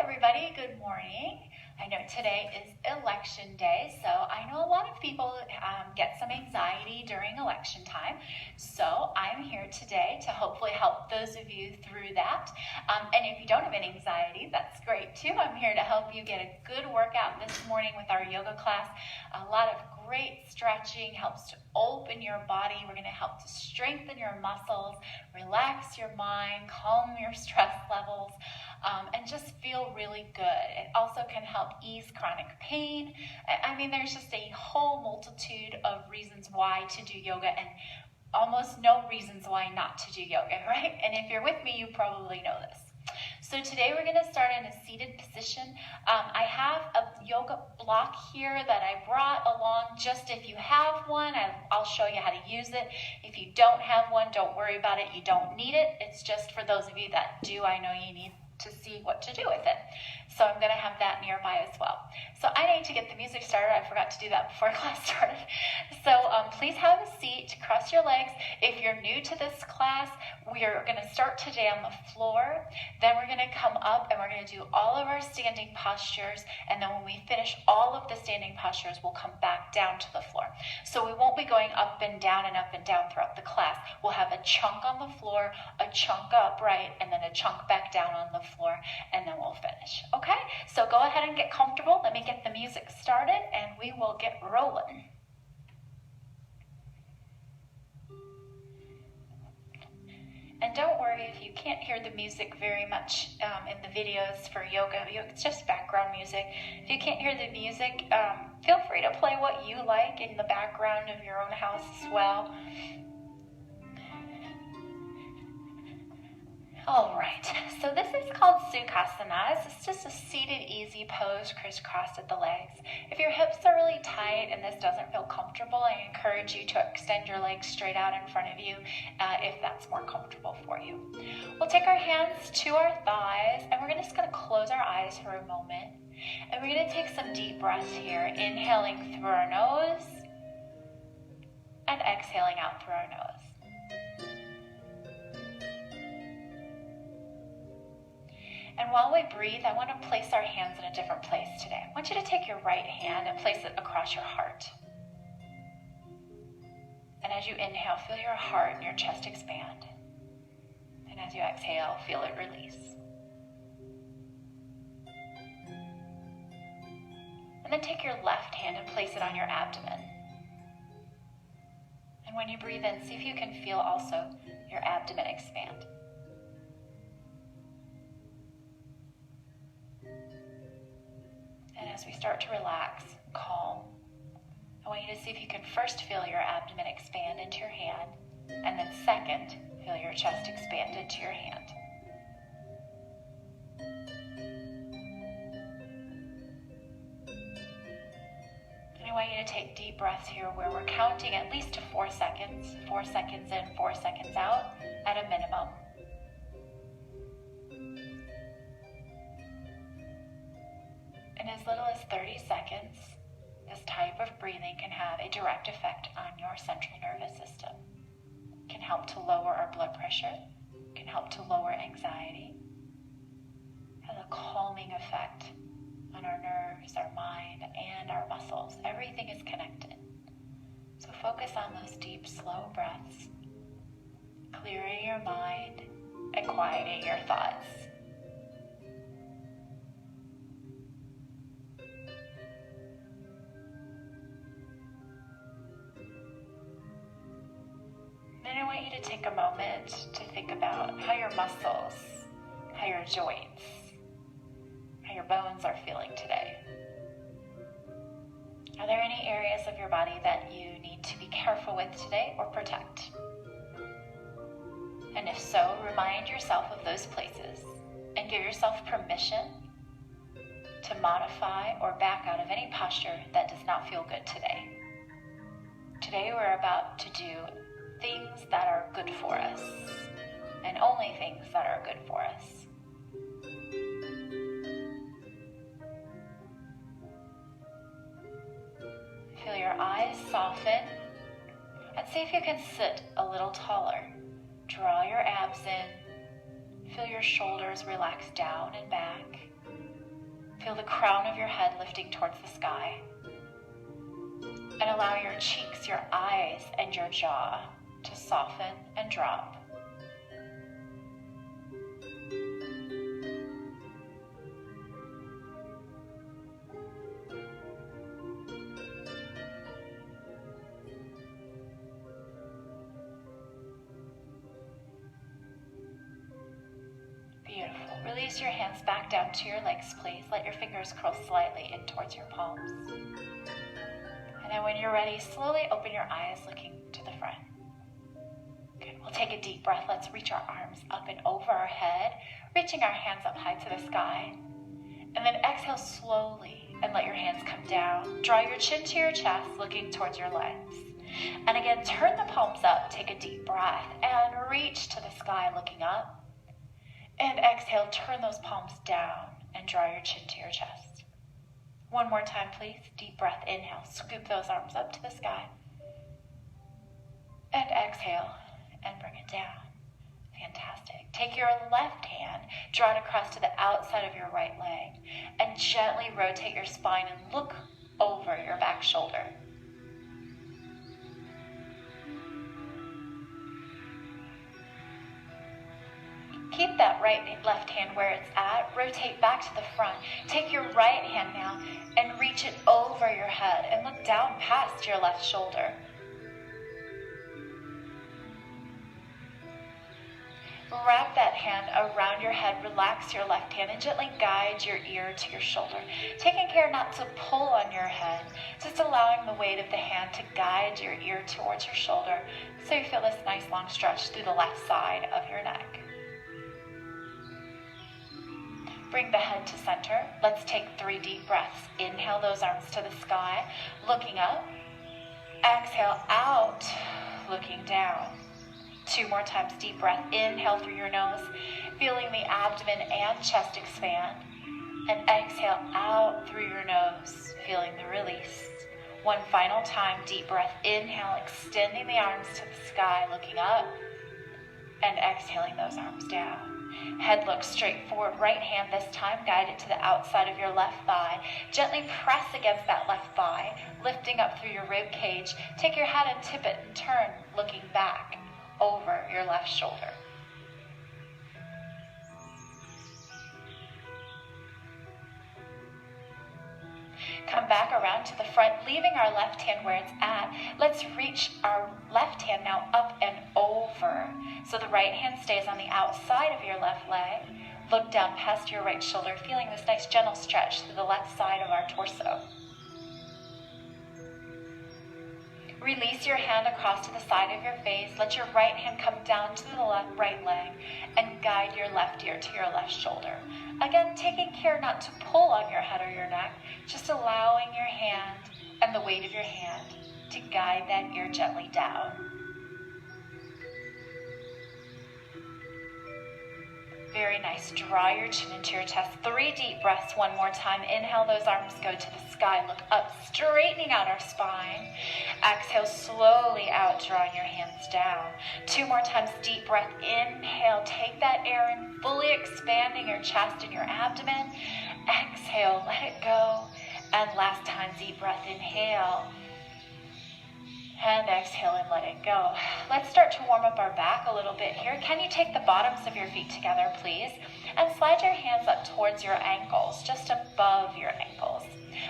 everybody. Good morning. I know today is election day, so I know a lot of people get some anxiety during election time. So I'm here today to hopefully help those of you through that. And if you don't have any anxiety, that's great too. I'm here to help you get a good workout this morning with our yoga class. A lot of great stretching helps to open your body. We're going to help to strengthen your muscles, relax your mind, calm your stress levels, and just feel really good. It also can help ease chronic pain. I mean, there's just a whole multitude of reasons why to do yoga and almost no reasons why not to do yoga, right? And if you're with me, you probably know this. So today we're going to start in a seated position. I have a yoga block here that I brought along just if you have one. I'll show you how to use it. If you don't have one, don't worry about it. You don't need it. It's just for those of you that do. I know you need to see what to do with it. So I'm going to have that nearby as well. So I need to get the music started. I forgot to do that before class started. So please have a seat, cross your legs. If you're new to this class, we are going to start today on the floor. Then we're going to come up and we're going to do all of our standing postures. And then when we finish all of the standing postures, we'll come back down to the floor. So we won't be going up and down throughout the class. We'll have a chunk on the floor, a chunk upright, and then a chunk back down on the floor, and then we'll finish. Okay, so go ahead and get comfortable. Let me get the music started and we will get rolling. And don't worry if you can't hear the music very much in the videos for yoga. It's just background music. If you can't hear the music, feel free to play what you like in the background of your own house as well. All right, so this is called Sukhasana. It's just a seated, easy pose, crisscrossed at the legs. If your hips are really tight and this doesn't feel comfortable, I encourage you to extend your legs straight out in front of you if that's more comfortable for you. We'll take our hands to our thighs, and we're just going to close our eyes for a moment. And we're going to take some deep breaths here, inhaling through our nose and exhaling out through our nose. And while we breathe, I want to place our hands in a different place today. I want you to take your right hand and place it across your heart. And as you inhale, feel your heart and your chest expand. And as you exhale, feel it release. And then take your left hand and place it on your abdomen. And when you breathe in, see if you can feel also your abdomen expand. And as we start to relax, calm, I want you to see if you can first feel your abdomen expand into your hand, and then second, feel your chest expand into your hand. And I want you to take deep breaths here where we're counting at least to 4 seconds, 4 seconds in, 4 seconds out at a minimum. In as little as 30 seconds, this type of breathing can have a direct effect on your central nervous system. It can help to lower our blood pressure, can help to lower anxiety, has a calming effect on our nerves, our mind, and our muscles. Everything is connected. So focus on those deep, slow breaths, clearing your mind and quieting your thoughts. I want you to take a moment to think about how your muscles, how your joints, how your bones are feeling today. Are there any areas of your body that you need to be careful with today or protect? And if so, remind yourself of those places and give yourself permission to modify or back out of any posture that does not feel good today. Today we're about to do things that are good for us, and only things that are good for us. Feel your eyes soften, and see if you can sit a little taller. Draw your abs in, feel your shoulders relax down and back, Feel the crown of your head lifting towards the sky. And allow your cheeks, your eyes, and your jaw to soften and drop. Beautiful. Release your hands back down to your legs, please. Let your fingers curl slightly in towards your palms. And then when you're ready, slowly open your eyes, looking to the front. Good. We'll take a deep breath. Let's reach our arms up and over our head, reaching our hands up high to the sky. And then exhale slowly and let your hands come down. Draw your chin to your chest, looking towards your legs. And again, turn the palms up, take a deep breath, and reach to the sky, looking up. And exhale, turn those palms down and draw your chin to your chest. One more time, please. Deep breath, inhale, scoop those arms up to the sky. And exhale, and bring it down. Fantastic. Take your left hand, draw it across to the outside of your right leg, and gently rotate your spine and look over your back shoulder. Keep that left hand where it's at. Rotate back to the front. Take your right hand now and reach it over your head and look down past your left shoulder. Wrap that hand around your head, relax your left hand, and gently guide your ear to your shoulder. Taking care not to pull on your head, just allowing the weight of the hand to guide your ear towards your shoulder so you feel this nice long stretch through the left side of your neck. Bring the head to center. Let's take 3 deep breaths. Inhale those arms to the sky, looking up. Exhale out, looking down. 2 more times, deep breath. Inhale through your nose, feeling the abdomen and chest expand. And exhale out through your nose, feeling the release. 1 final time, deep breath. Inhale, extending the arms to the sky, looking up. And exhaling those arms down. Head looks straight forward. Right hand this time guided to the outside of your left thigh. Gently press against that left thigh, lifting up through your rib cage. Take your head and tip it and turn, looking back over your left shoulder. Come back around to the front, leaving our left hand where it's at. Let's reach our left hand now up and over. So the right hand stays on the outside of your left leg. Look down past your right shoulder, feeling this nice gentle stretch to the left side of our torso. Release your hand across to the side of your face. Let your right hand come down to the right leg and guide your left ear to your left shoulder. Again, taking care not to pull on your head or your neck, just allowing your hand and the weight of your hand to guide that ear gently down. Very nice. Draw your chin into your chest. 3 deep breaths. 1 more time. Inhale, those arms go to the sky. Look up, straightening out our spine. Exhale, slowly out, drawing your hands down. 2 more times. Deep breath. Inhale, take that air in, fully expanding your chest and your abdomen. Exhale, let it go. And last time, deep breath. Inhale. And exhale and let it go. Let's start to warm up our back a little bit here. Can you take the bottoms of your feet together, please? And slide your hands up towards your ankles, just above your ankles.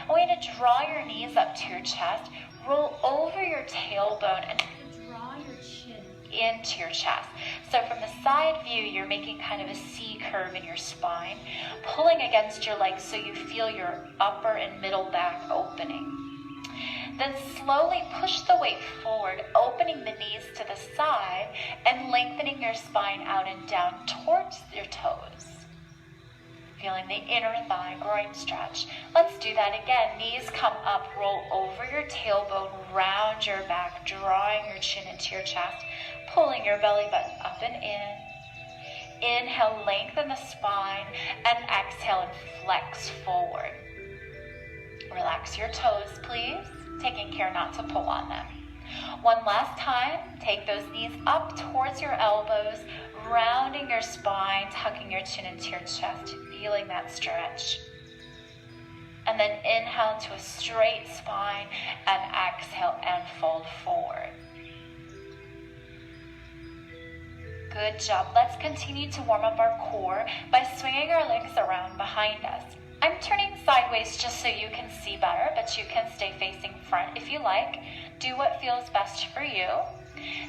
I want you to draw your knees up to your chest, roll over your tailbone, and draw your chin into your chest. So from the side view, you're making kind of a C curve in your spine, pulling against your legs so you feel your upper and middle back opening. Then slowly push the weight forward, opening the knees to the side and lengthening your spine out and down towards your toes. Feeling the inner thigh groin stretch. Let's do that again. Knees come up, roll over your tailbone, round your back, drawing your chin into your chest, pulling your belly button up and in. Inhale, lengthen the spine, and exhale and flex forward. Relax your toes, please, taking care not to pull on them. 1 last time, take those knees up towards your elbows, rounding your spine, tucking your chin into your chest, feeling that stretch. And then inhale to a straight spine and exhale and fold forward. Good job. Let's continue to warm up our core by swinging our legs around behind us. I'm turning sideways just so you can see better, but you can stay facing front if you like. Do what feels best for you.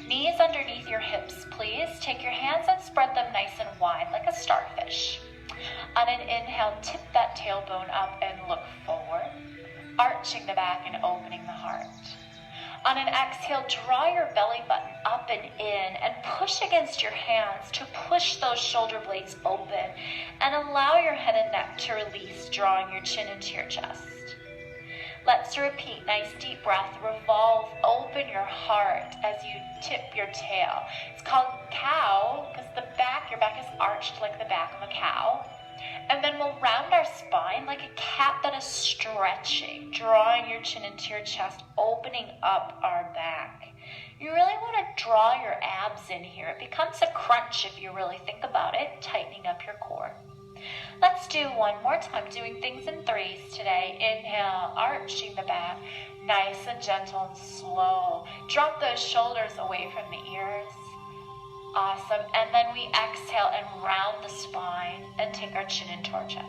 Knees underneath your hips, please. Take your hands and spread them nice and wide like a starfish. On an inhale, tip that tailbone up and look forward, arching the back and opening the heart. On an exhale, draw your belly button up and in and push against your hands to push those shoulder blades open and allow your head and neck to release, drawing your chin into your chest. Let's repeat. Nice deep breath. Revolve, open your heart as you tip your tail. It's called cow because your back is arched like the back of a cow. And then we'll round our spine like a cat that is stretching, drawing your chin into your chest, opening up our back. You really want to draw your abs in here. It becomes a crunch if you really think about it, tightening up your core. Let's do one more time, doing things in threes today. Inhale, arching the back, nice and gentle and slow. Drop those shoulders away from the ears. Awesome. And then we exhale and round the spine and take our chin into our chest.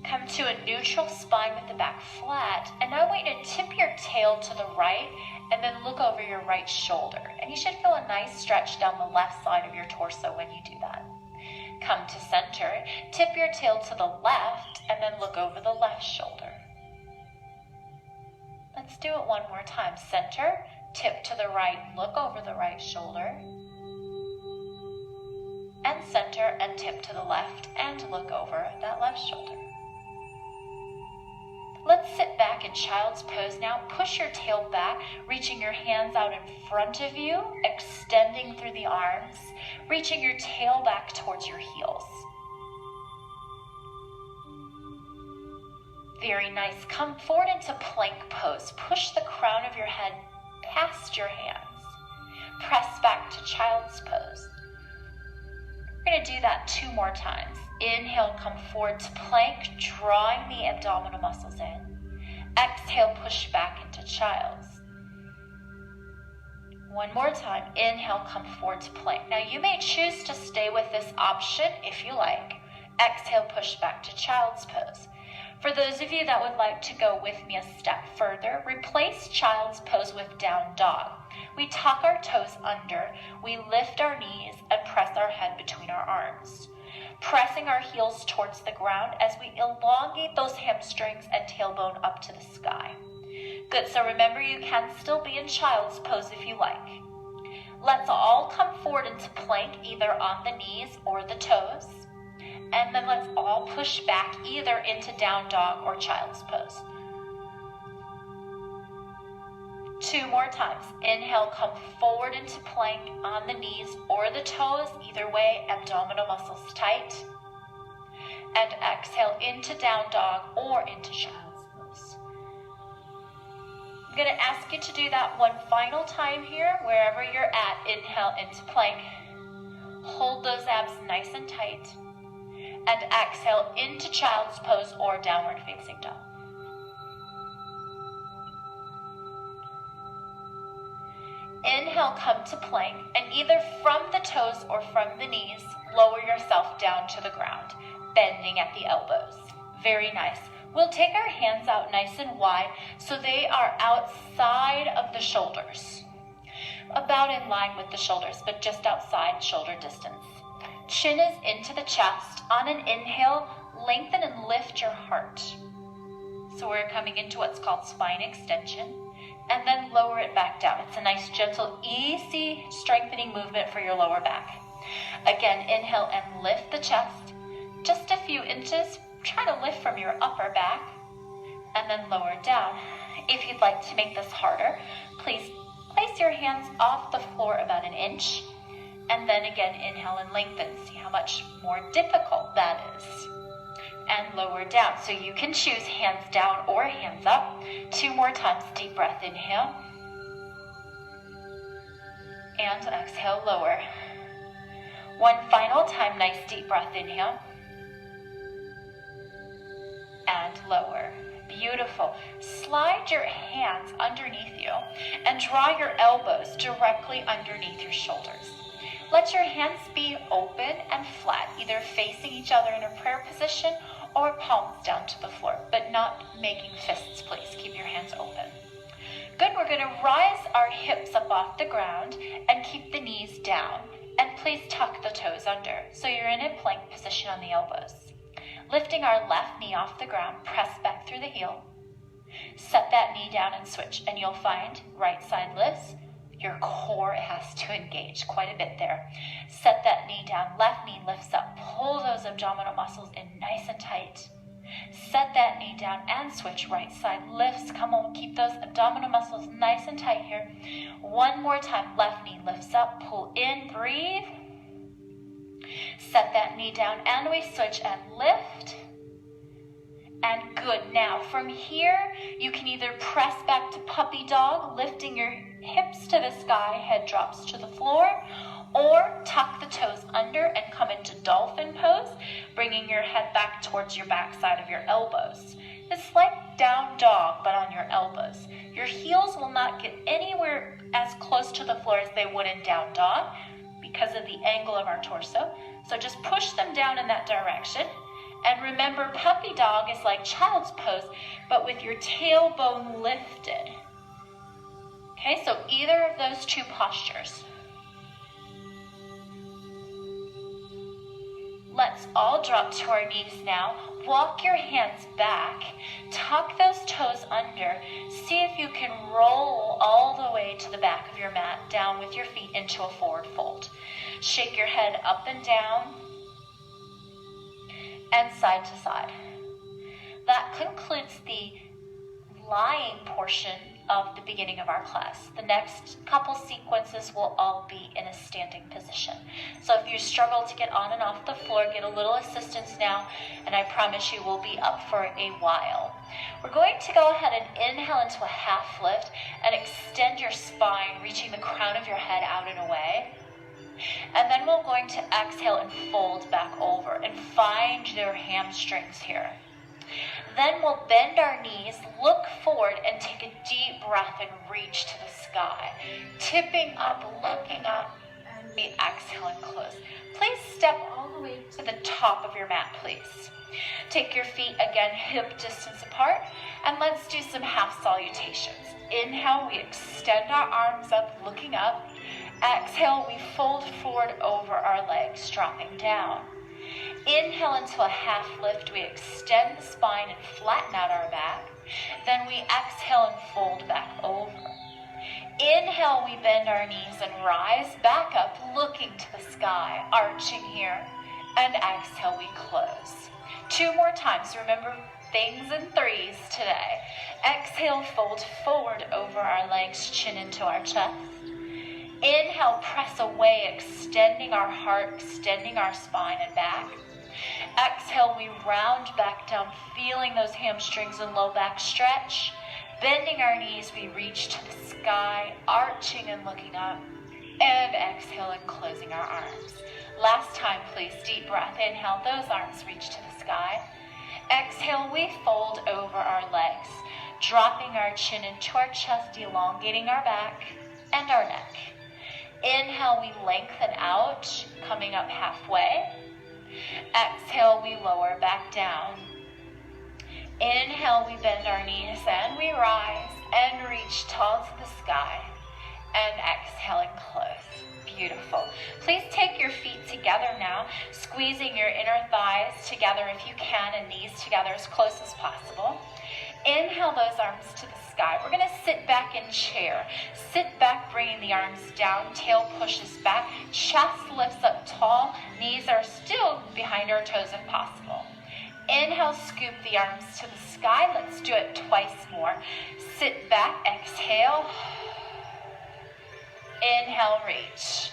Come to a neutral spine with the back flat. And now I want you to tip your tail to the right and then look over your right shoulder. And you should feel a nice stretch down the left side of your torso when you do that. Come to center, tip your tail to the left and then look over the left shoulder. Let's do it one more time. Center, tip to the right, look over the right shoulder. And center and tip to the left and look over that left shoulder. Let's sit back in child's pose now. Push your tail back, reaching your hands out in front of you, extending through the arms, reaching your tail back towards your heels. Very nice. Come forward into plank pose. Push the crown of your head past your hands. Press back to child's pose. We're going to do that 2 more times. Inhale, come forward to plank, drawing the abdominal muscles in. Exhale, push back into child's. One more time. Inhale, come forward to plank. Now you may choose to stay with this option if you like. Exhale, push back to child's pose. For those of you that would like to go with me a step further, replace child's pose with down dog. We tuck our toes under, we lift our knees and press our head between our arms, pressing our heels towards the ground as we elongate those hamstrings and tailbone up to the sky. Good, so remember you can still be in child's pose if you like. Let's all come forward into plank, either on the knees or the toes. And then let's all push back either into down dog or child's pose. 2 more times. Inhale, come forward into plank on the knees or the toes. Either way, abdominal muscles tight. And exhale into down dog or into child's pose. I'm going to ask you to do that one final time here, wherever you're at. Inhale into plank. Hold those abs nice and tight. And exhale into child's pose or downward facing dog. Inhale, come to plank, and either from the toes or from the knees, lower yourself down to the ground, bending at the elbows. Very nice. We'll take our hands out nice and wide so they are outside of the shoulders. About in line with the shoulders, but just outside shoulder distance. Chin is into the chest. On an inhale, lengthen and lift your heart. So we're coming into what's called spine extension, and then lower it back down. It's a nice, gentle, easy strengthening movement for your lower back. Again, inhale and lift the chest. Just a few inches. Try to lift from your upper back, and then lower it down. If you'd like to make this harder, please place your hands off the floor about 1 inch. And then again, inhale and lengthen. See how much more difficult that is. And lower down. So you can choose hands down or hands up. 2 more times. Deep breath. Inhale. And exhale, lower. One final time. Nice deep breath. Inhale. and lower. Beautiful. Slide your hands underneath you and draw your elbows directly underneath your shoulders. Let your hands be open and flat, either facing each other in a prayer position or palms down to the floor, but not making fists, please. Keep your hands open. Good, we're going to rise our hips up off the ground and keep the knees down. And please tuck the toes under, so you're in a plank position on the elbows. Lifting our left knee off the ground, press back through the heel. Set that knee down and switch, and you'll find right side lifts. Your core has to engage quite a bit there. Set that knee down, left knee lifts up. Pull those abdominal muscles in nice and tight. Set that knee down and switch, right side lifts. Come on, keep those abdominal muscles nice and tight here. One more time, left knee lifts up, pull in, breathe. Set that knee down and we switch and lift. And good. Now from here, you can either press back to puppy dog, lifting your hips to the sky, head drops to the floor, or tuck the toes under and come into dolphin pose, bringing your head back towards your back side of your elbows. It's like down dog, but on your elbows. Your heels will not get anywhere as close to the floor as they would in down dog because of the angle of our torso. So just push them down in that direction. And remember, puppy dog is like child's pose, but with your tailbone lifted. Okay, so either of those two postures. Let's all drop to our knees now. Walk your hands back. Tuck those toes under. See if you can roll all the way to the back of your mat, down with your feet into a forward fold. Shake your head up and down and side to side. That concludes the lying portion of the beginning of our class. The next couple sequences will all be in a standing position. So if you struggle to get on and off the floor, get a little assistance now, and I promise you will be up for a while. We're going to go ahead and inhale into a half lift and extend your spine, reaching the crown of your head out and away. And then we're going to exhale and fold back over and find your hamstrings here. Then we'll bend our knees, look forward, and take a deep breath and reach to the sky. Tipping up, looking up, and we exhale and close. Please step all the way to the top of your mat, please. Take your feet again, hip distance apart, and let's do some half salutations. Inhale, we extend our arms up, looking up. Exhale, we fold forward over our legs, dropping down. Inhale into a half lift, we extend the spine and flatten out our back. Then we exhale and fold back over. Inhale, we bend our knees and rise back up, looking to the sky, arching here. And exhale, we close. 2 more times. Remember, things in threes today. Exhale, fold forward over our legs, chin into our chest. Inhale, press away, extending our heart, extending our spine and back. Exhale, we round back down, feeling those hamstrings and low back stretch. Bending our knees, we reach to the sky, arching and looking up. And exhale and closing our arms. Last time, please, deep breath. Inhale, those arms reach to the sky. Exhale, we fold over our legs, dropping our chin into our chest, elongating our back and our neck. Inhale, we lengthen out, coming up halfway. Exhale, we lower back down. Inhale, we bend our knees and we rise and reach tall to the sky. And exhale and close. Beautiful. Please take your feet together now, squeezing your inner thighs together if you can and knees together as close as possible. Inhale those arms to the sky. We're going to sit back in chair. Sit back, bringing the arms down, tail pushes back, chest lifts up tall, knees are still behind our toes if possible. Inhale, scoop the arms to the sky. Let's do it twice more. Sit back, exhale. Inhale, reach.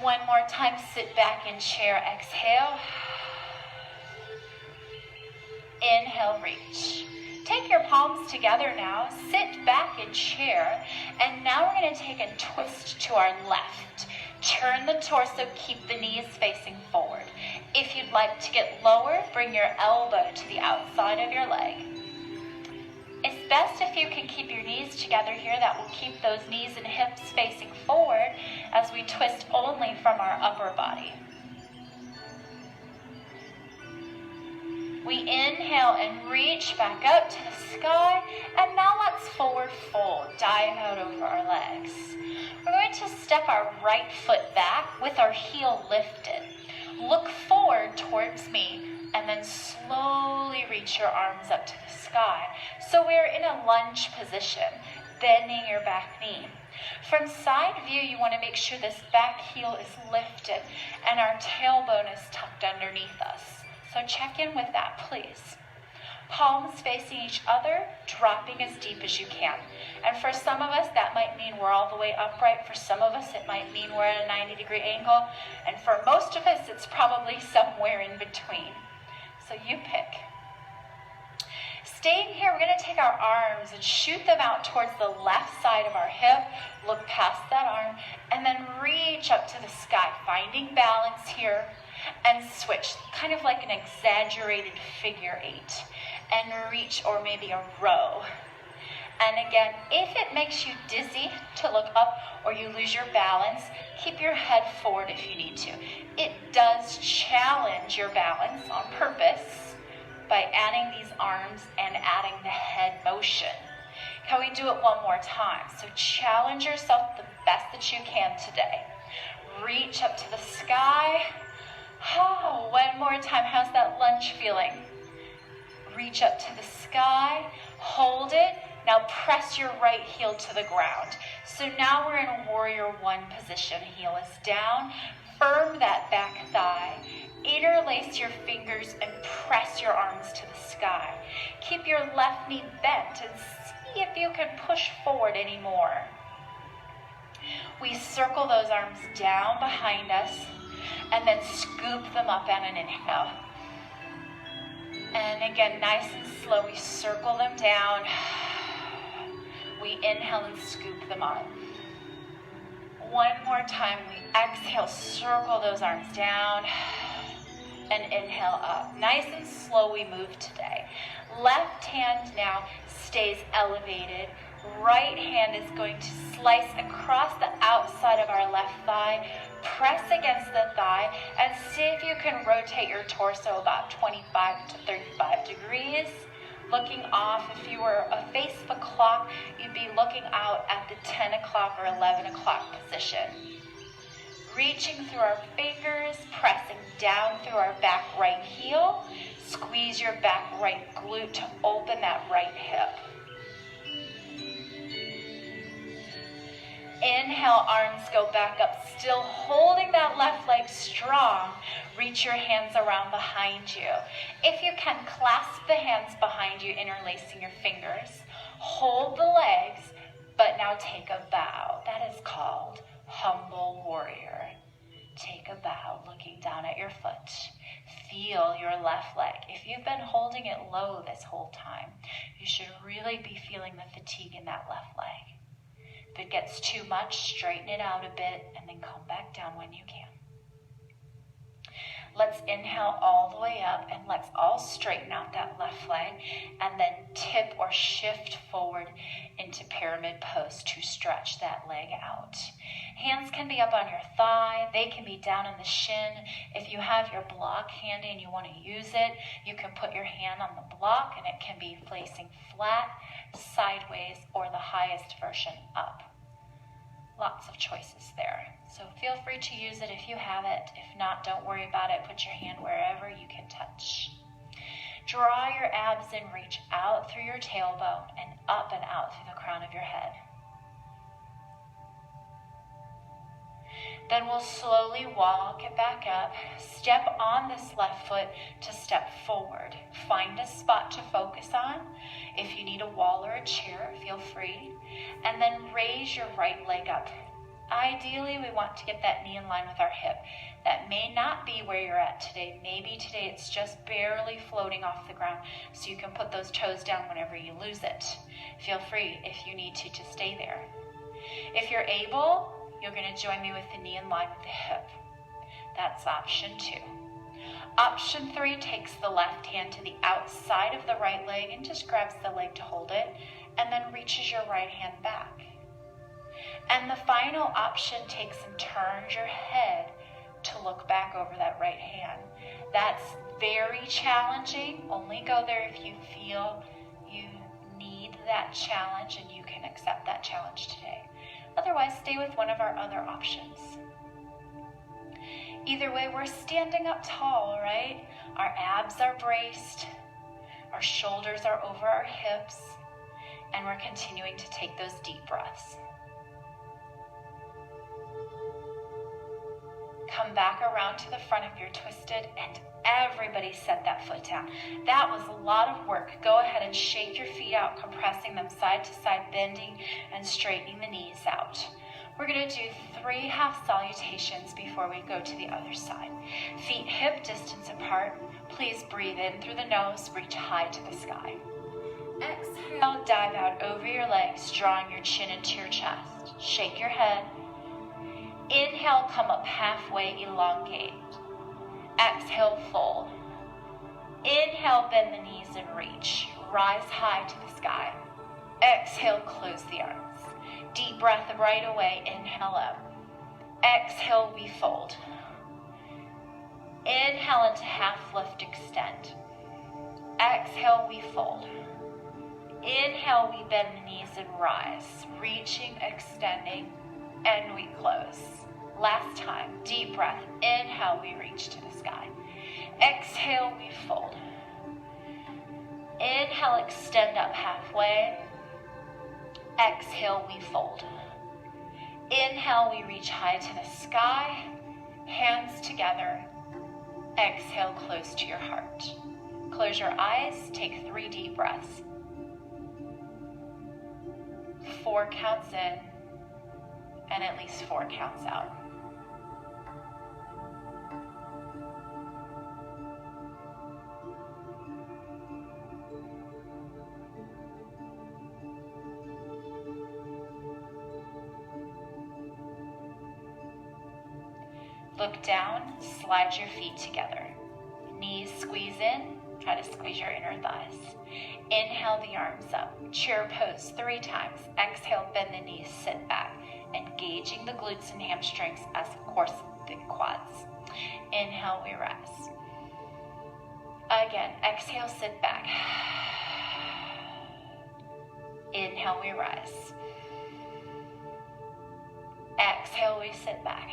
One more time, sit back in chair, exhale. Inhale, reach. Take your palms together now, sit back in chair, and now we're going to take a twist to our left. Turn the torso, keep the knees facing forward. If you'd like to get lower, bring your elbow to the outside of your leg. It's best if you can keep your knees together here. That will keep those knees and hips facing forward as we twist only from our upper body. We inhale and reach back up to the sky, and now let's forward fold, dive out over our legs. We're going to step our right foot back with our heel lifted. Look forward towards me, and then slowly reach your arms up to the sky. So we're in a lunge position, bending your back knee. From side view, you want to make sure this back heel is lifted and our tailbone is tucked underneath us. So check in with that, please. Palms facing each other, dropping as deep as you can. And for some of us, that might mean we're all the way upright. For some of us, it might mean we're at a 90-degree angle. And for most of us, it's probably somewhere in between. So you pick. Staying here, we're going to take our arms and shoot them out towards the left side of our hip. Look past that arm, and then reach up to the sky, finding balance here. And switch, kind of like an exaggerated figure eight. And reach, or maybe a row. And again, if it makes you dizzy to look up or you lose your balance, keep your head forward if you need to. It does challenge your balance on purpose by adding these arms and adding the head motion. Can we do it one more time? So challenge yourself the best that you can today. Reach up to the sky. Oh, one more time. How's that lunge feeling? Reach up to the sky. Hold it. Now press your right heel to the ground. So now we're in a warrior one position. Heel is down. Firm that back thigh. Interlace your fingers and press your arms to the sky. Keep your left knee bent and see if you can push forward any more. We circle those arms down behind us and then scoop them up on an inhale. And again, nice and slow, we circle them down. We inhale and scoop them up. One more time, we exhale, circle those arms down, and inhale up. Nice and slow we move today. Left hand now stays elevated. Right hand is going to slice across the outside of our left thigh, press against the thigh, and see if you can rotate your torso about 25 to 35 degrees. Looking off, if you were a face of a clock, you'd be looking out at the 10 o'clock or 11 o'clock position. Reaching through our fingers, pressing down through our back right heel. Squeeze your back right glute to open that right hip. Inhale, arms go back up, still holding that left leg strong. Reach your hands around behind you. If you can, clasp the hands behind you, interlacing your fingers. Hold the legs, but now take a bow. That is called humble warrior. Take a bow, looking down at your foot. Feel your left leg. If you've been holding it low this whole time, you should really be feeling the fatigue in that left leg. If it gets too much, straighten it out a bit and then come back down when you can. Let's inhale all the way up and let's all straighten out that left leg and then tip or shift forward into pyramid pose to stretch that leg out. Hands can be up on your thigh. They can be down in the shin. If you have your block handy and you want to use it, you can put your hand on the block and it can be facing flat, sideways, or the highest version up. Lots of choices there. So feel free to use it if you have it. If not, don't worry about it. Put your hand wherever you can touch. Draw your abs in, reach out through your tailbone and up and out through the crown of your head. Then we'll slowly walk it back up. Step on this left foot to step forward. Find a spot to focus on. If you need a wall or a chair, feel free. And then raise your right leg up. Ideally, we want to get that knee in line with our hip. That may not be where you're at today. Maybe today it's just barely floating off the ground, so you can put those toes down whenever you lose it. Feel free, if you need to stay there. If you're able, you're going to join me with the knee in line with the hip. That's option 2. Option 3 takes the left hand to the outside of the right leg and just grabs the leg to hold it, and then reaches your right hand back. And the final option takes and turns your head to look back over that right hand. That's very challenging. Only go there if you feel you need that challenge and you can accept that challenge today. Otherwise, stay with one of our other options. Either way, we're standing up tall, right? Our abs are braced, our shoulders are over our hips, and we're continuing to take those deep breaths. Come back around to the front if you're twisted, and everybody set that foot down. That was a lot of work. Go ahead and shake your feet out, compressing them side to side, bending and straightening the knees out. We're going to do 3 half salutations before we go to the other side. Feet hip distance apart. Please breathe in through the nose, reach high to the sky. Exhale, dive out over your legs, drawing your chin into your chest. Shake your head. Inhale, come up halfway, elongate. Exhale, fold. Inhale, bend the knees and reach. Rise high to the sky. Exhale, close the arms. Deep breath right away. Inhale up. Exhale, we fold. Inhale into half lift, extend. Exhale, we fold. Inhale, we bend the knees and rise. Reaching, extending, and we close. Last time, deep breath. Inhale, we reach to the sky. Exhale, we fold. Inhale, extend up halfway. Exhale, we fold. Inhale, we reach high to the sky. Hands together. Exhale, close to your heart. Close your eyes, take 3 deep breaths. 4 counts in, and at least 4 counts out. Look down, slide your feet together. Knees squeeze in, try to squeeze your inner thighs. Inhale the arms up, chair pose 3 times. Exhale, bend the knees, sit back, engaging the glutes and hamstrings as of course the quads. Inhale, we rise. Again, exhale, sit back. Inhale, we rise. Exhale, we sit back.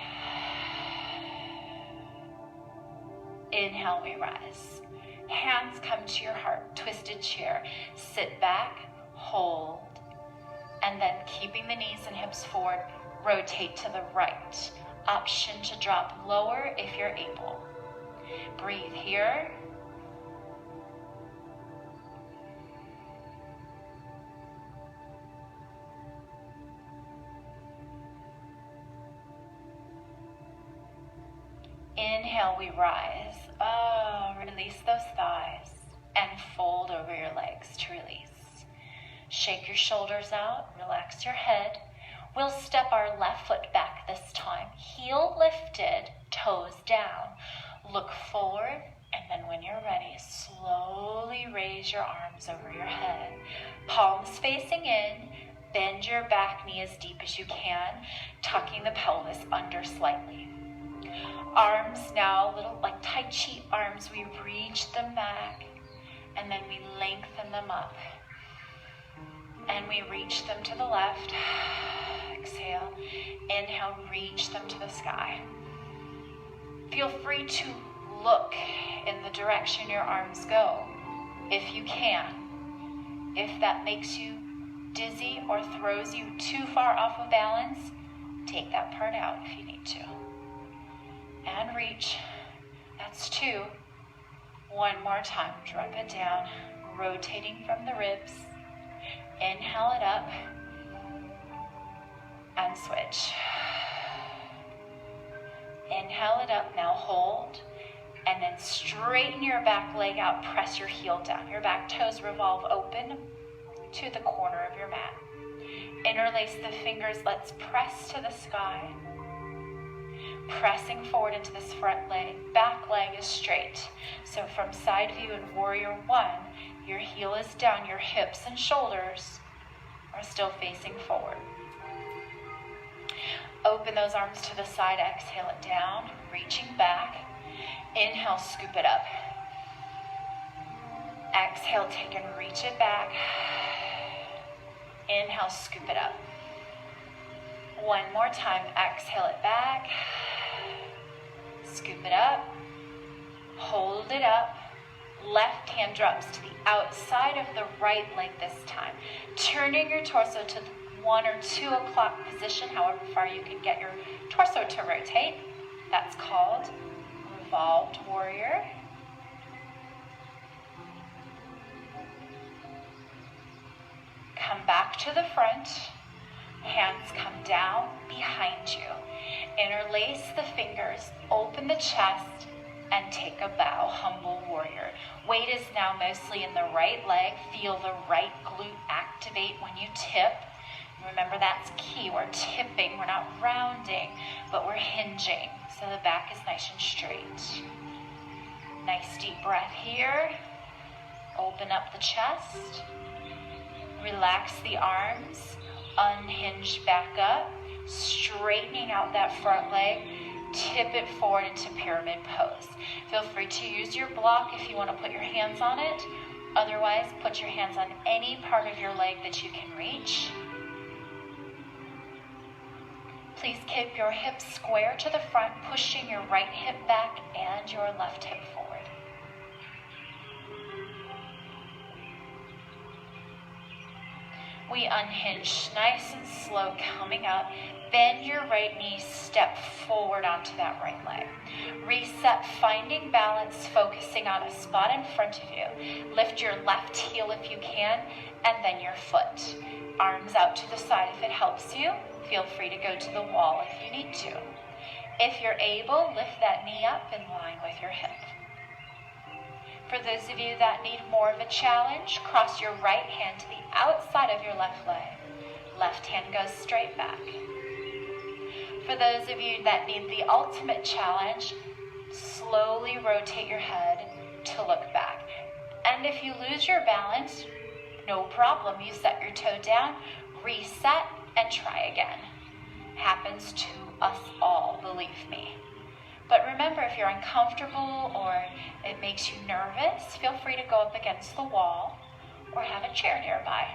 Inhale, we rise. Hands come to your heart, twisted chair. Sit back, hold, and then keeping the knees and hips forward, rotate to the right. Option to drop lower if you're able. Breathe here. Inhale, we rise. Release those thighs and fold over your legs to release. Shake your shoulders out, relax your head. We'll step our left foot back this time. Heel lifted, toes down. Look forward, and then when you're ready, slowly raise your arms over your head. Palms facing in. Bend your back knee as deep as you can, tucking the pelvis under slightly. Arms now, a little like Tai Chi arms, we reach them back and then we lengthen them up. And we reach them to the left. Exhale. Inhale, reach them to the sky. Feel free to look in the direction your arms go, if you can. If that makes you dizzy or throws you too far off of balance, take that part out if you need to. And reach. That's 2. One more time. Drop it down. Rotating from the ribs. Inhale it up. And switch. Inhale it up. Now hold. And then straighten your back leg out. Press your heel down. Your back toes revolve open to the corner of your mat. Interlace the fingers. Let's press to the sky. Pressing forward into this front leg. Back leg is straight. So from side view in Warrior One, your heel is down. Your hips and shoulders are still facing forward. Open those arms to the side. Exhale it down. Reaching back. Inhale, scoop it up. Exhale, take and reach it back. Inhale, scoop it up. One more time. Exhale it back. Scoop it up. Hold it up. Left hand drops to the outside of the right leg this time. Turning your torso to the 1 or 2 o'clock position, however far you can get your torso to rotate. That's called Revolved Warrior. Come back to the front. Hands come down behind you. Interlace the fingers, open the chest, and take a bow, Humble Warrior. Weight is now mostly in the right leg. Feel the right glute activate when you tip. Remember, that's key. We're tipping, we're not rounding, but we're hinging. So the back is nice and straight. Nice deep breath here. Open up the chest. Relax the arms. Unhinge back up. Straightening out that front leg. Tip it forward into pyramid pose. Feel free to use your block if you want to put your hands on it. Otherwise, put your hands on any part of your leg that you can reach. Please keep your hips square to the front, pushing your right hip back and your left hip forward. We unhinge nice and slow, coming up. Bend your right knee, step forward onto that right leg. Reset, finding balance, focusing on a spot in front of you. Lift your left heel if you can, and then your foot. Arms out to the side if it helps you. Feel free to go to the wall if you need to. If you're able, lift that knee up in line with your hip. For those of you that need more of a challenge, cross your right hand to the outside of your left leg. Left hand goes straight back. For those of you that need the ultimate challenge, slowly rotate your head to look back. And if you lose your balance, no problem. You set your toe down, reset, and try again. Happens to us all, believe me. But remember, if you're uncomfortable or it makes you nervous, feel free to go up against the wall or have a chair nearby.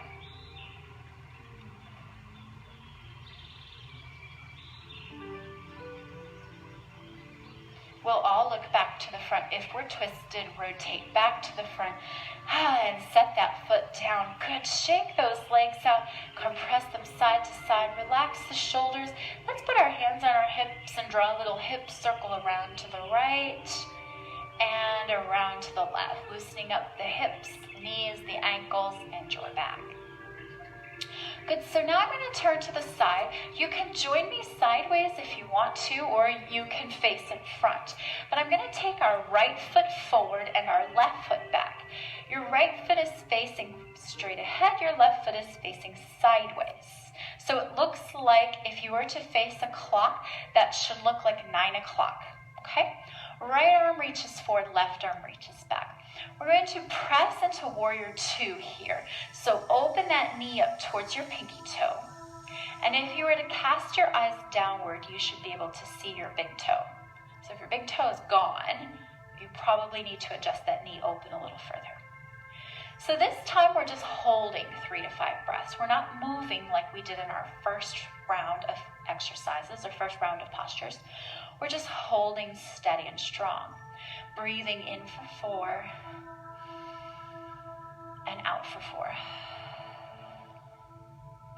We'll all look back to the front. If we're twisted, rotate back to the front and set that foot down. Good. Shake those legs out. Compress them side to side. Relax the shoulders. Let's put our hands on our hips and draw a little hip circle around to the right and around to the left. Loosening up the hips, the knees, the ankles, and your back. Good, so now I'm going to turn to the side. You can join me sideways if you want to, or you can face in front. But I'm going to take our right foot forward and our left foot back. Your right foot is facing straight ahead, your left foot is facing sideways. So it looks like if you were to face a clock, that should look like 9 o'clock, okay? Right arm reaches forward, left arm reaches back. We're going to press into Warrior Two here. So open that knee up towards your pinky toe. And if you were to cast your eyes downward, you should be able to see your big toe. So if your big toe is gone, you probably need to adjust that knee open a little further. So this time we're just holding 3 to 5 breaths. We're not moving like we did in our first round of exercises or first round of postures. We're just holding steady and strong. Breathing in for 4 and out for 4.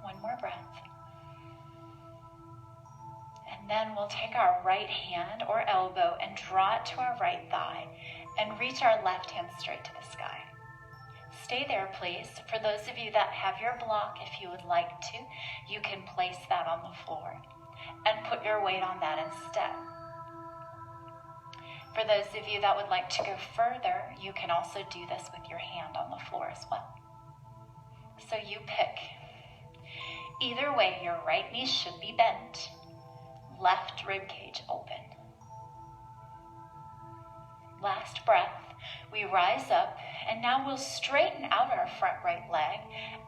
One more breath. And then we'll take our right hand or elbow and draw it to our right thigh and reach our left hand straight to the sky. Stay there, please. For those of you that have your block, if you would like to, you can place that on the floor and put your weight on that instead. For those of you that would like to go further, you can also do this with your hand on the floor as well. So you pick. Either way, your right knee should be bent. Left rib cage open. Last breath. We rise up, and now we'll straighten out our front right leg,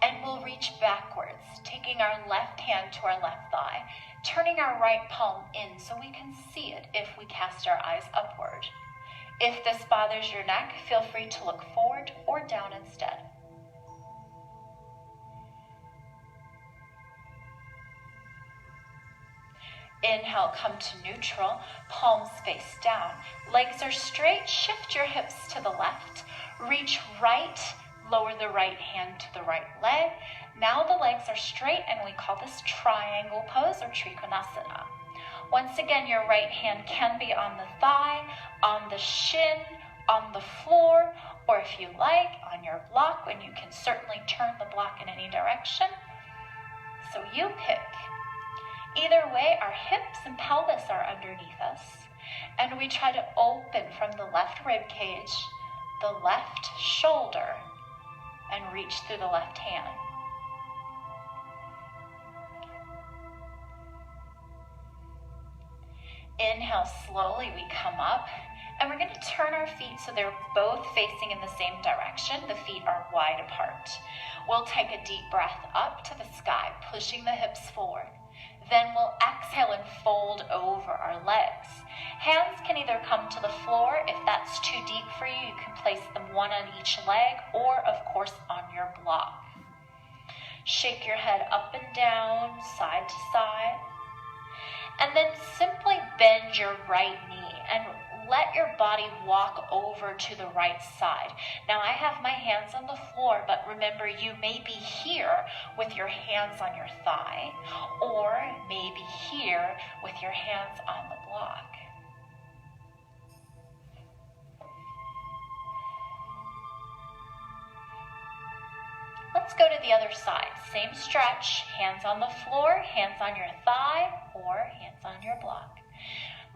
and we'll reach backwards, taking our left hand to our left thigh, turning our right palm in so we can see it if we cast our eyes upward. If this bothers your neck, feel free to look forward or down instead. Inhale, come to neutral, palms face down. Legs are straight, shift your hips to the left. Reach right, lower the right hand to the right leg. Now the legs are straight and we call this triangle pose or Trikonasana. Once again, your right hand can be on the thigh, on the shin, on the floor, or if you like, on your block, when you can certainly turn the block in any direction. So you pick. Either way, our hips and pelvis are underneath us, and we try to open from the left rib cage, the left shoulder, and reach through the left hand. Inhale, slowly we come up, and we're going to turn our feet so they're both facing in the same direction. The feet are wide apart. We'll take a deep breath up to the sky, pushing the hips forward. Then we'll exhale and fold over our legs. Hands can either come to the floor. If that's too deep for you, you can place them one on each leg or, of course, on your block. Shake your head up and down, side to side. And then simply bend your right knee and let your body walk over to the right side. Now I have my hands on the floor, but remember you may be here with your hands on your thigh, or maybe here with your hands on the block. Let's go to the other side. Same stretch, hands on the floor, hands on your thigh, or hands on your block.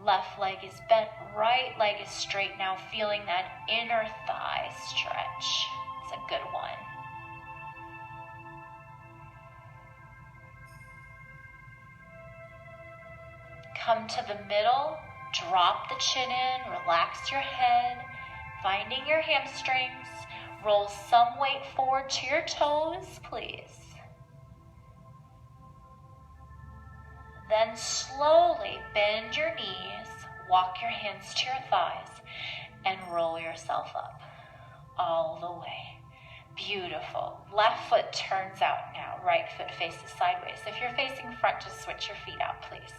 Left leg is bent, right leg is straight now, feeling that inner thigh stretch. It's a good one. Come to the middle, drop the chin in, relax your head, finding your hamstrings. Roll some weight forward to your toes, please. Then slowly bend your knees, walk your hands to your thighs, and roll yourself up all the way. Beautiful. Left foot turns out now. Right foot faces sideways. If you're facing front, just switch your feet out, please.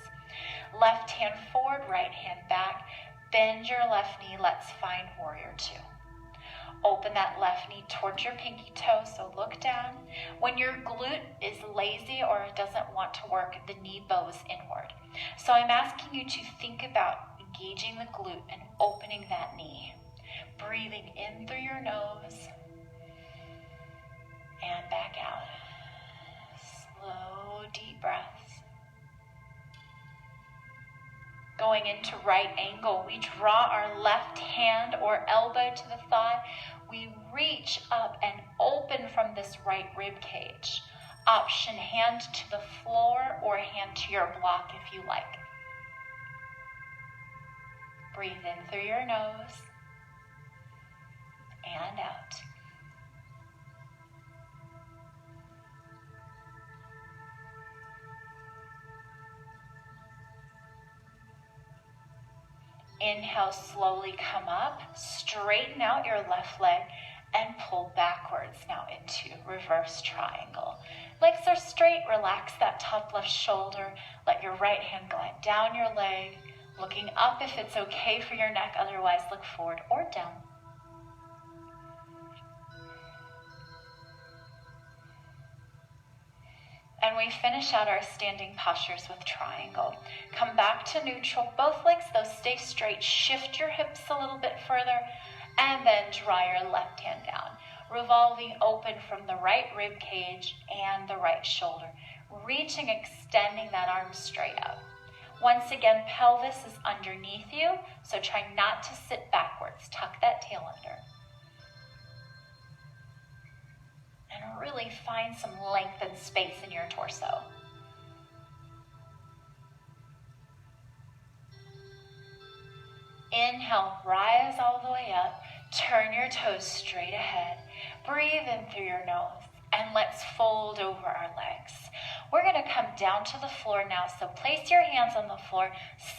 Left hand forward, right hand back. Bend your left knee. Let's find warrior two. Open that left knee towards your pinky toe, so look down. When your glute is lazy or it doesn't want to work, the knee bows inward. So I'm asking you to think about engaging the glute and opening that knee. Breathing in through your nose and back out. Slow, deep breaths. Going into right angle, we draw our left hand or elbow to the thigh. We reach up and open from this right rib cage. Option hand to the floor or hand to your block if you like. Breathe in through your nose and out. Inhale, slowly come up, straighten out your left leg, and pull backwards now into reverse triangle. Legs are straight, relax that top left shoulder, let your right hand glide down your leg, looking up if it's okay for your neck, otherwise look forward or down. And we finish out our standing postures with triangle. Come back to neutral, both legs though stay straight. Shift your hips a little bit further and then draw your left hand down. Revolving open from the right rib cage and the right shoulder. Reaching, extending that arm straight up. Once again, pelvis is underneath you, so try not to sit backwards. Tuck that tail under. and really find some length and space in your torso. Inhale, rise all the way up. Turn your toes straight ahead. Breathe in through your nose. And let's fold over our legs. We're going to come down to the floor now. So place your hands on the floor.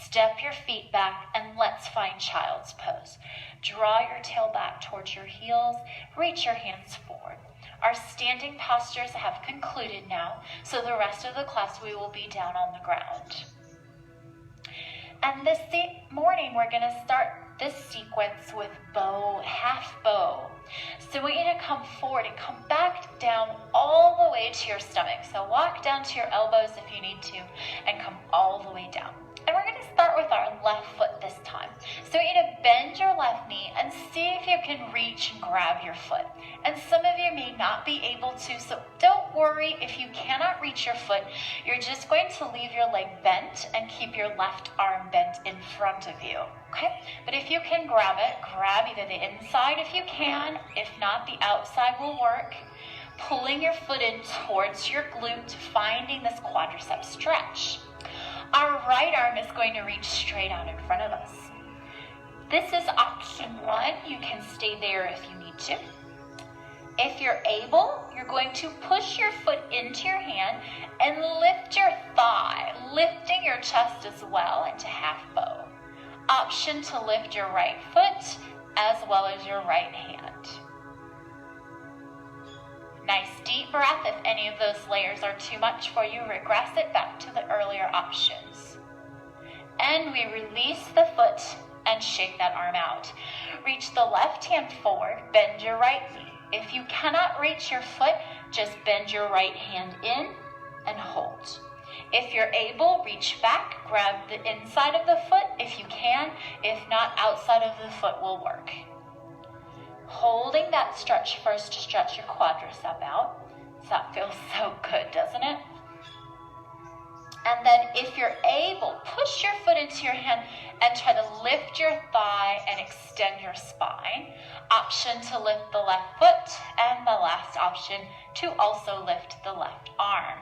Step your feet back. And let's find child's pose. Draw your tail back towards your heels. Reach your hands forward. Our standing postures have concluded now. So the rest of the class we will be down on the ground. And this morning, we're going to start this sequence with bow, half bow. So I want you to come forward and come back down all the way to your stomach. So walk down to your elbows if you need to, and come all the way down. And we're going to start with our left foot this time. So I want you to bend your left knee and see if you can reach and grab your foot. And some of you may not be able to, so don't worry if you cannot reach your foot. You're just going to leave your leg bent and keep your left arm bent in front of you, okay? But if you can grab it, grab either the inside if you can. If not, the outside will work. Pulling your foot in towards your glute, finding this quadricep stretch. Our right arm is going to reach straight out in front of us. This is option one. You can stay there if you need to. If you're able, you're going to push your foot into your hand and lift your thigh, lifting your chest as well into half bow. Option to lift your right foot as well as your right hand. Nice deep breath. If any of those layers are too much for you, regress it back to the earlier options. And we release the foot and shake that arm out. Reach the left hand forward, bend your right knee. If you cannot reach your foot, just bend your right hand in and hold. If you're able, reach back, grab the inside of the foot if you can. If not, outside of the foot will work. Holding that stretch first to stretch your quadricep out. So that feels so good, doesn't it? And then if you're able, push your foot into your hand and try to lift your thigh and extend your spine. Option to lift the left foot, and the last option to also lift the left arm.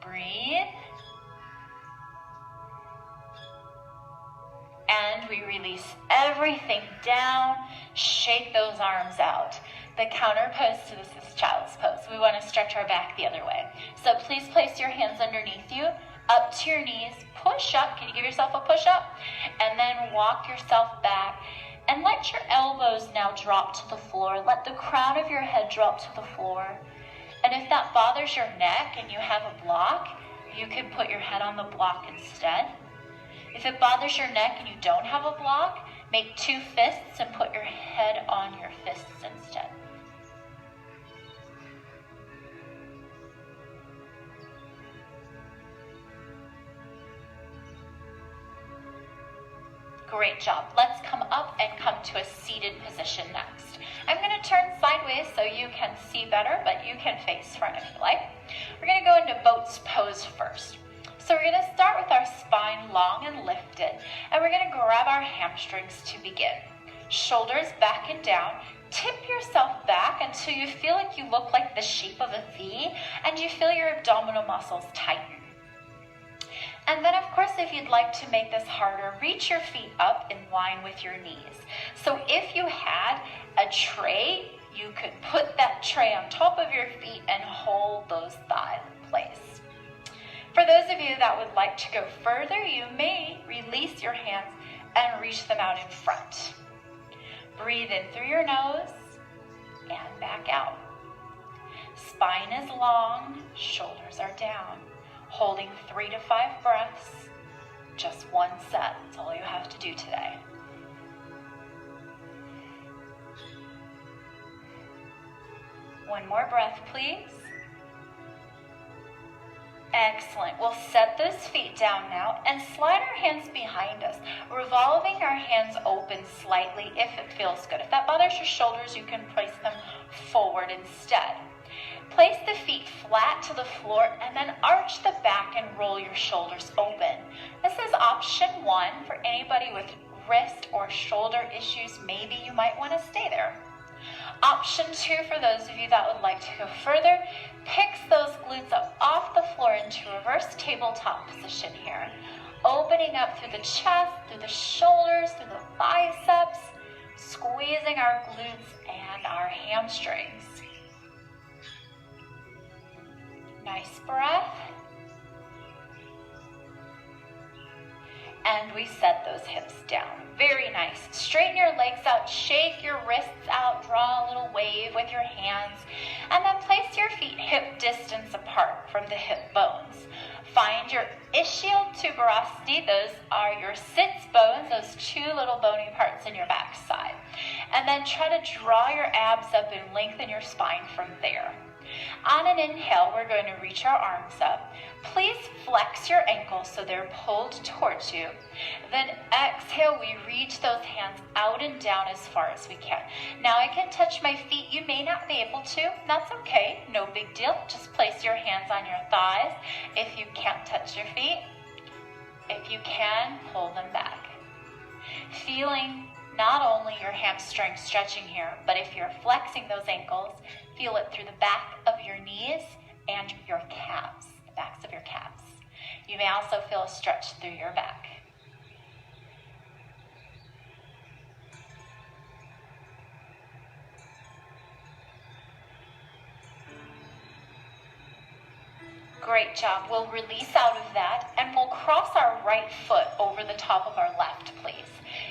Breathe. And we release everything down, shake those arms out. The counter pose to this is child's pose. We want to stretch our back the other way. So please place your hands underneath you, up to your knees, push up. Can you give yourself a push up? And then walk yourself back. And let your elbows now drop to the floor. Let the crown of your head drop to the floor. And if that bothers your neck and you have a block, you can put your head on the block instead. If it bothers your neck and you don't have a block, make two fists and put your head on your fists instead. Great job. Let's come up and come to a seated position next. I'm going to turn sideways so you can see better, but you can face front if you like. We're going to go into boat's pose first. So we're going to start with our spine long and lifted, and we're going to grab our hamstrings to begin. Shoulders back and down. Tip yourself back until you feel like you look like the shape of a V, and you feel your abdominal muscles tighten. And then, of course, if you'd like to make this harder, reach your feet up in line with your knees. So if you had a tray, you could put that tray on top of your feet and hold those thighs in place. For those of you that would like to go further, you may release your hands and reach them out in front. Breathe in through your nose and back out. Spine is long, shoulders are down. Holding 3 to 5 breaths, just one set. That's all you have to do today. One more breath, please. Excellent. We'll set those feet down now and slide our hands behind us, revolving our hands open slightly if it feels good. If that bothers your shoulders, you can place them forward instead. Place the feet flat to the floor and then arch the back and roll your shoulders open. This is option one for anybody with wrist or shoulder issues. Maybe you might want to stay there. Option 2, for those of you that would like to go further, picks those glutes up off the floor into reverse tabletop position here. Opening up through the chest, through the shoulders, through the biceps, squeezing our glutes and our hamstrings. Nice breath. And we set those hips down. Very nice. Straighten your legs out, shake your wrists out, draw a little wave with your hands, and then place your feet hip distance apart from the hip bones. Find your ischial tuberosity. Those are your sits bones, those two little bony parts in your back side. And then try to draw your abs up and lengthen your spine from there. On an inhale, we're going to reach our arms up. Please flex your ankles so they're pulled towards you. Then exhale, we reach those hands out and down as far as we can. Now I can touch my feet. You may not be able to. That's okay. No big deal. Just place your hands on your thighs if you can't touch your feet. If you can, pull them back. Feeling not only your hamstrings stretching here, but if you're flexing those ankles, feel it through the back of your knees and your calves, the backs of your calves. You may also feel a stretch through your back. Great job. We'll release out of that and we'll cross our right foot over the top of our left, please.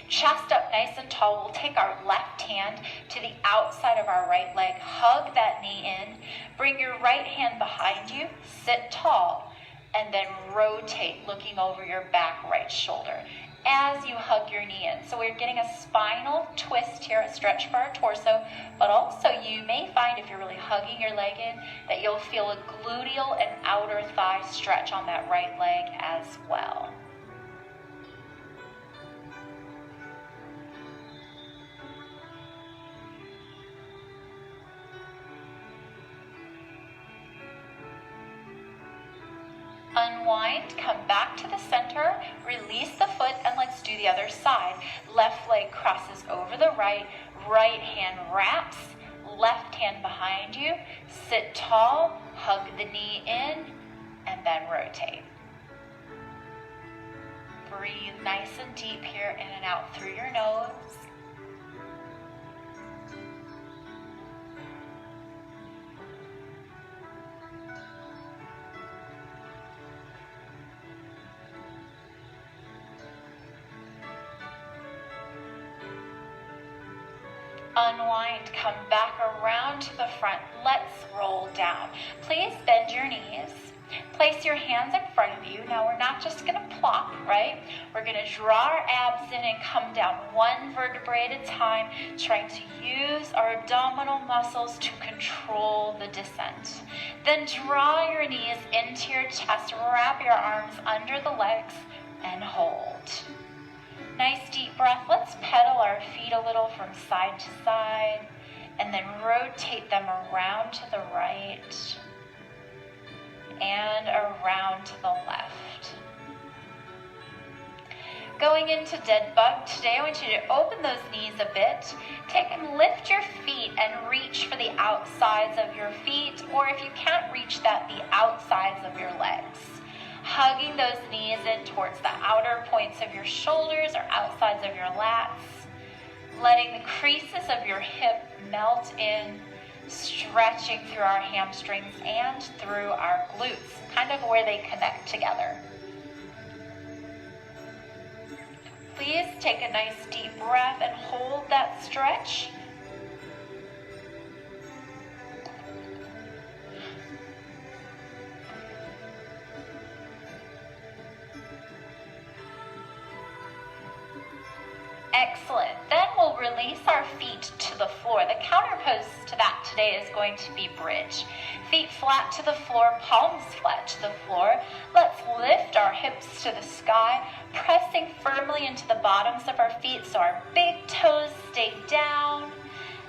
Chest up nice and tall. We'll take our left hand to the outside of our right leg. Hug that knee in. Bring your right hand behind you. Sit tall. And then rotate, looking over your back right shoulder as you hug your knee in. So we're getting a spinal twist here, a stretch for our torso. But also you may find, if you're really hugging your leg in, that you'll feel a gluteal and outer thigh stretch on that right leg as well. Unwind, come back to the center, release the foot, and let's do the other side. Left leg crosses over the right, right hand wraps, left hand behind you, sit tall, hug the knee in, and then rotate. Breathe nice and deep here, in and out through your nose. Unwind, come back around to the front. Let's roll down. Please bend your knees. Place your hands in front of you. Now we're not just going to plop, right? We're going to draw our abs in and come down one vertebrae at a time, trying to use our abdominal muscles to control the descent. Then draw your knees into your chest, wrap your arms under the legs, and hold. Nice deep breath. Let's pedal our feet a little from side to side and then rotate them around to the right and around to the left. Going into dead bug, today I want you to open those knees a bit. Take and lift your feet and reach for the outsides of your feet, or if you can't reach that, the outsides of your legs. Hugging those knees in towards the outer points of your shoulders or outsides of your lats. Letting the creases of your hip melt in, stretching through our hamstrings and through our glutes, kind of where they connect together. Please take a nice deep breath and hold that stretch. Excellent. Then we'll release our feet to the floor. The counter pose to that today is going to be bridge. Feet flat to the floor, palms flat to the floor. Let's lift our hips to the sky, pressing firmly into the bottoms of our feet so our big toes stay down.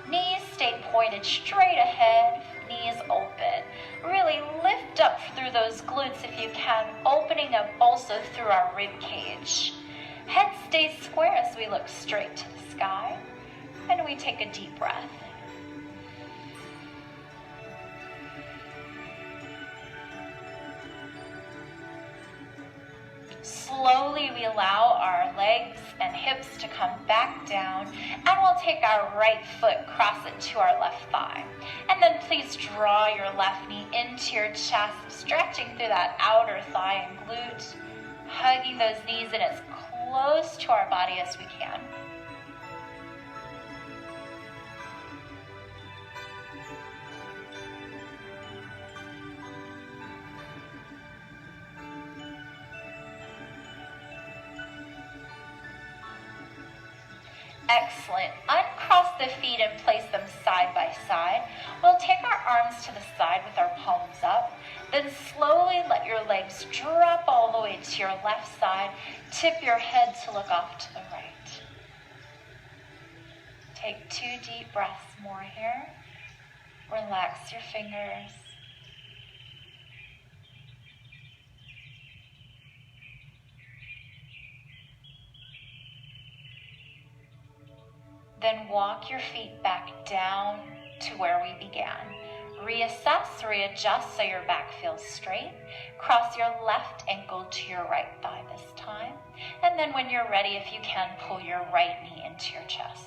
Knees stay pointed straight ahead, knees open. Really lift up through those glutes if you can, opening up also through our rib cage. Head stays square as we look straight to the sky, and we take a deep breath. Slowly we allow our legs and hips to come back down, and we'll take our right foot, cross it to our left thigh. And then please draw your left knee into your chest, stretching through that outer thigh and glute, hugging those knees in as close to our body as we can. Excellent. Uncross the feet and place them side by side. We'll take our arms to the side with our palms up. Then slowly let your legs drop all the way to your left side. Tip your head to look off to the right. Take 2 deep breaths more here. Relax your fingers. Then walk your feet back down to where we began. Reassess, readjust so your back feels straight. Cross your left ankle to your right thigh this time. And then when you're ready, if you can, pull your right knee into your chest.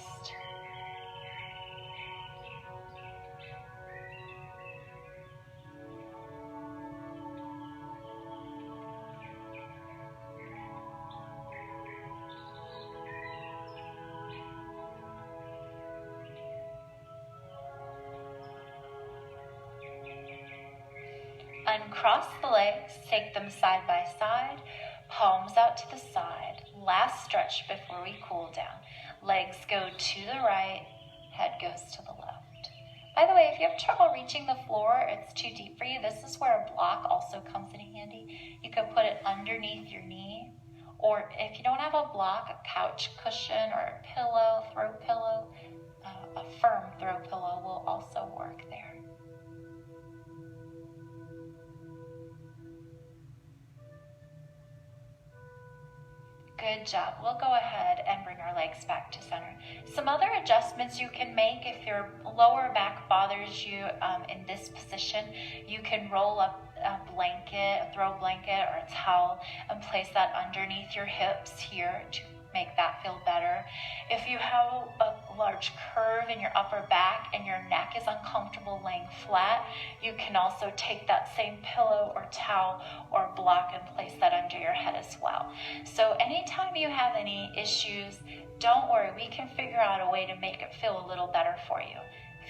Uncross the legs, take them side by side, palms out to the side. Last stretch before we cool down. Legs go to the right, head goes to the left. By the way, if you have trouble reaching the floor, it's too deep for you, this is where a block also comes in handy. You can put it underneath your knee, or if you don't have a block, a couch cushion or a pillow, throw pillow, a firm throw pillow will also work there. Good job. We'll go ahead and bring our legs back to center. Some other adjustments you can make if your lower back bothers you in this position, you can roll up a blanket, throw a blanket or a towel and place that underneath your hips here to make that feel better. If you have a large curve in your upper back and your neck is uncomfortable laying flat, you can also take that same pillow or towel or block and place that under your head as well. So anytime you have any issues, don't worry, we can figure out a way to make it feel a little better for you.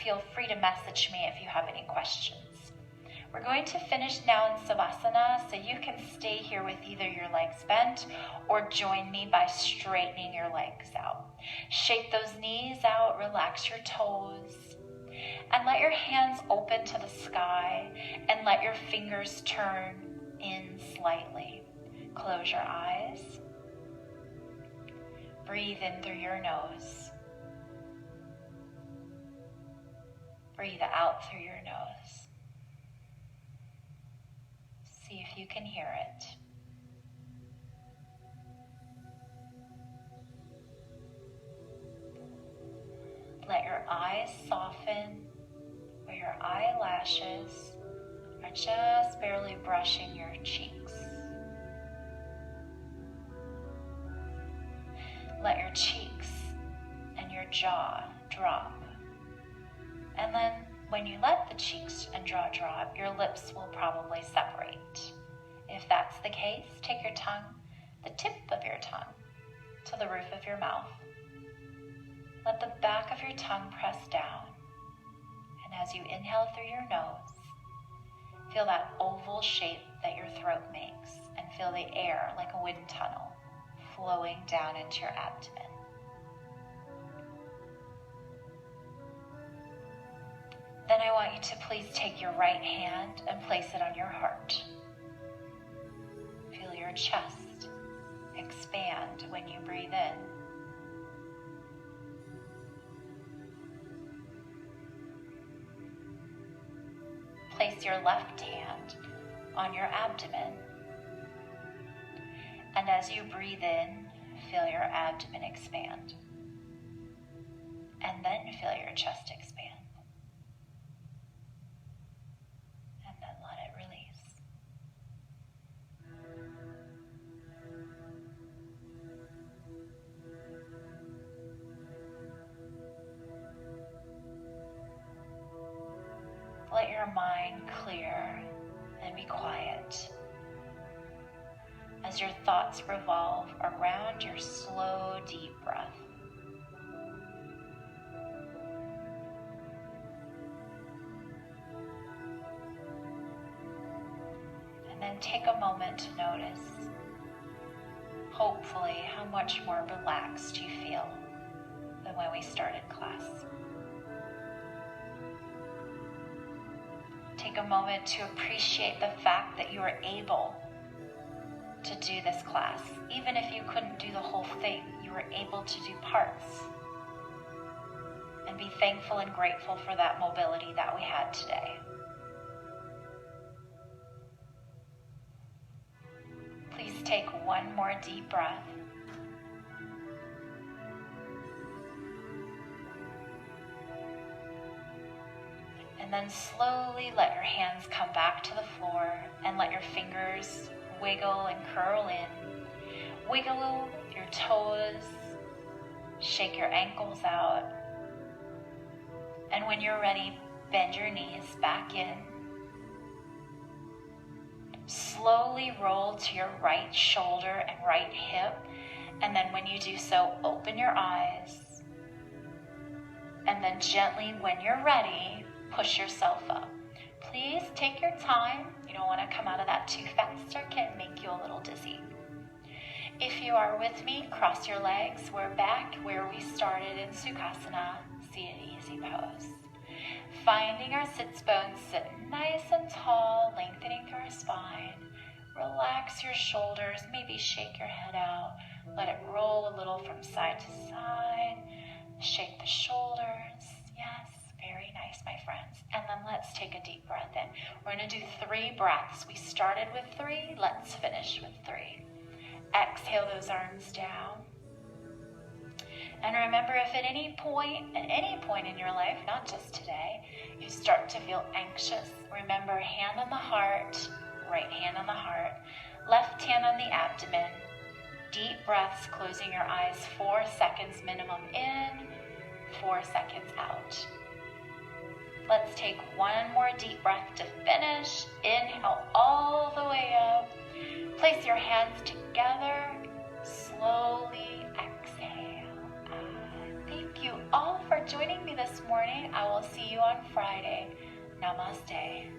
Feel free to message me if you have any questions. We're going to finish now in Savasana, so you can stay here with either your legs bent or join me by straightening your legs out. Shake those knees out, relax your toes, and let your hands open to the sky and let your fingers turn in slightly. Close your eyes. Breathe in through your nose. Breathe out through your nose. See if you can hear it. Let your eyes soften where your eyelashes are just barely brushing your cheeks. Let your cheeks and your jaw drop. And then when you let the cheeks and jaw drop, your lips will probably separate. If that's the case, take your tongue, the tip of your tongue, to the roof of your mouth. Let the back of your tongue press down. And as you inhale through your nose, feel that oval shape that your throat makes and feel the air like a wind tunnel flowing down into your abdomen. Then I want you to please take your right hand and place it on your heart. Feel your chest expand when you breathe in. Place your left hand on your abdomen. And as you breathe in, feel your abdomen expand. And then feel your chest expand. And then let it release. let your mind clear and be quiet as your thoughts revolve around your slow, deep breath. And then take a moment to notice, hopefully, how much more relaxed you feel than when we started class. Take a moment to appreciate the fact that you are able to do this class. Even if you couldn't do the whole thing, you were able to do parts. And be thankful and grateful for that mobility that we had today. Please take one more deep breath. And then slowly let your hands come back to the floor and let your fingers wiggle and curl in. Wiggle your toes, shake your ankles out. And when you're ready, bend your knees back in. Slowly roll to your right shoulder and right hip. And then when you do so, open your eyes. And then gently, when you're ready, push yourself up. Please take your time. You don't want to come out of that too fast or it can make you a little dizzy. If you are with me, cross your legs. We're back where we started in Sukhasana, seated easy pose. Finding our sits bones, sit nice and tall, lengthening through our spine. Relax your shoulders, maybe shake your head out. Let it roll a little from side to side. Shake the shoulders. Yes, very nice, my friends. And then let's take a deep breath in. We're going to do 3 breaths. We started with 3. Let's finish with 3. Exhale those arms down. And remember, if at any point in your life, not just today, you start to feel anxious, remember, hand on the heart, right hand on the heart, left hand on the abdomen. Deep breaths, closing your eyes, 4 seconds minimum in, 4 seconds out. Let's take one more deep breath to finish. Inhale all the way up. Place your hands together. Slowly exhale. Thank you all for joining me this morning. I will see you on Friday. Namaste.